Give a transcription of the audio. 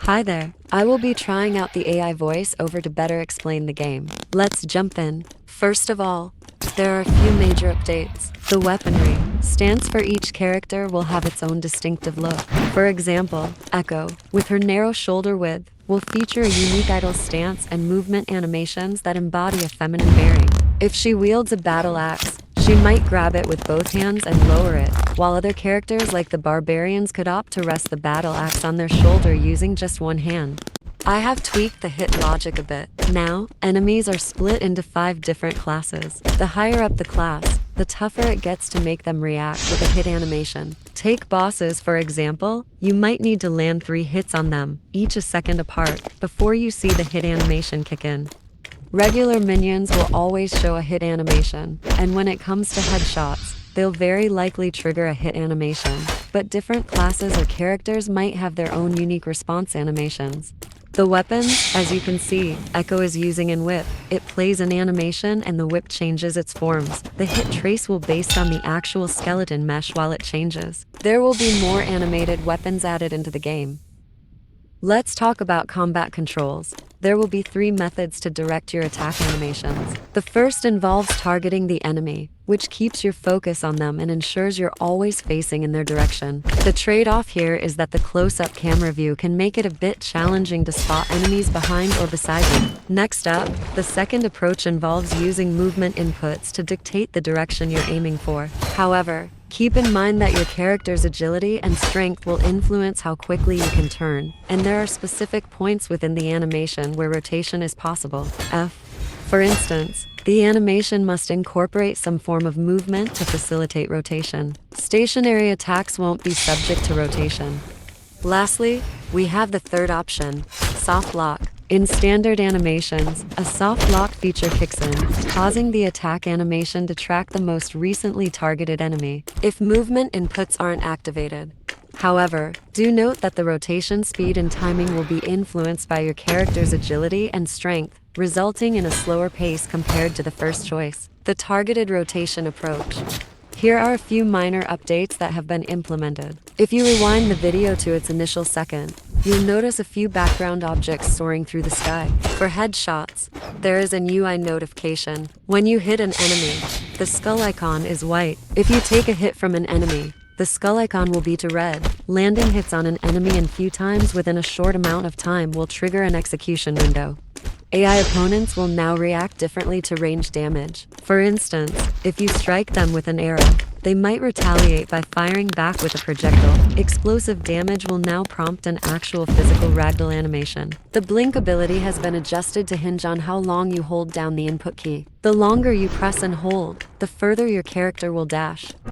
Hi there. I will be trying out the AI voice over to better explain the game. Let's jump in. First of all, there are a few major updates. The weaponry, stance for each character will have its own distinctive look. For example, Echo, with her narrow shoulder width, will feature a unique idle stance and movement animations that embody a feminine bearing. If she wields a battle axe, she might grab it with both hands and lower it, while other characters like the barbarians could opt to rest the battle axe on their shoulder using just one hand. I have tweaked the hit logic a bit. Now, enemies are split into 5 different classes. The higher up the class, the tougher it gets to make them react with a hit animation. Take bosses, for example. You might need to land 3 hits on them, each a second apart, before you see the hit animation kick in. Regular minions will always show a hit animation, and when it comes to headshots, they'll very likely trigger a hit animation, but different classes or characters might have their own unique response animations. The weapons, as you can see, Echo is using in Whip. It plays an animation and the whip changes its forms. The hit trace will be based on the actual skeleton mesh while it changes. There will be more animated weapons added into the game. Let's talk about combat controls. There will be 3 methods to direct your attack animations. The first involves targeting the enemy, which keeps your focus on them and ensures you're always facing in their direction. The trade-off here is that the close-up camera view can make it a bit challenging to spot enemies behind or beside you. Next up, the second approach involves using movement inputs to dictate the direction you're aiming for. However, keep in mind that your character's agility and strength will influence how quickly you can turn, and there are specific points within the animation where rotation is possible. For instance, the animation must incorporate some form of movement to facilitate rotation. Stationary attacks won't be subject to rotation. Lastly, we have the third option, soft lock. In standard animations, a soft lock feature kicks in, causing the attack animation to track the most recently targeted enemy, if movement inputs aren't activated. However, do note that the rotation speed and timing will be influenced by your character's agility and strength, resulting in a slower pace compared to the first choice, the targeted rotation approach. Here are a few minor updates that have been implemented. If you rewind the video to its initial second, you'll notice a few background objects soaring through the sky. For headshots, there is an UI notification. When you hit an enemy, the skull icon is white. If you take a hit from an enemy, the skull icon will be to red. Landing hits on an enemy a few times within a short amount of time will trigger an execution window. AI opponents will now react differently to range damage. For instance, if you strike them with an arrow, they might retaliate by firing back with a projectile. Explosive damage will now prompt an actual physical ragdoll animation. The blink ability has been adjusted to hinge on how long you hold down the input key. The longer you press and hold, the further your character will dash.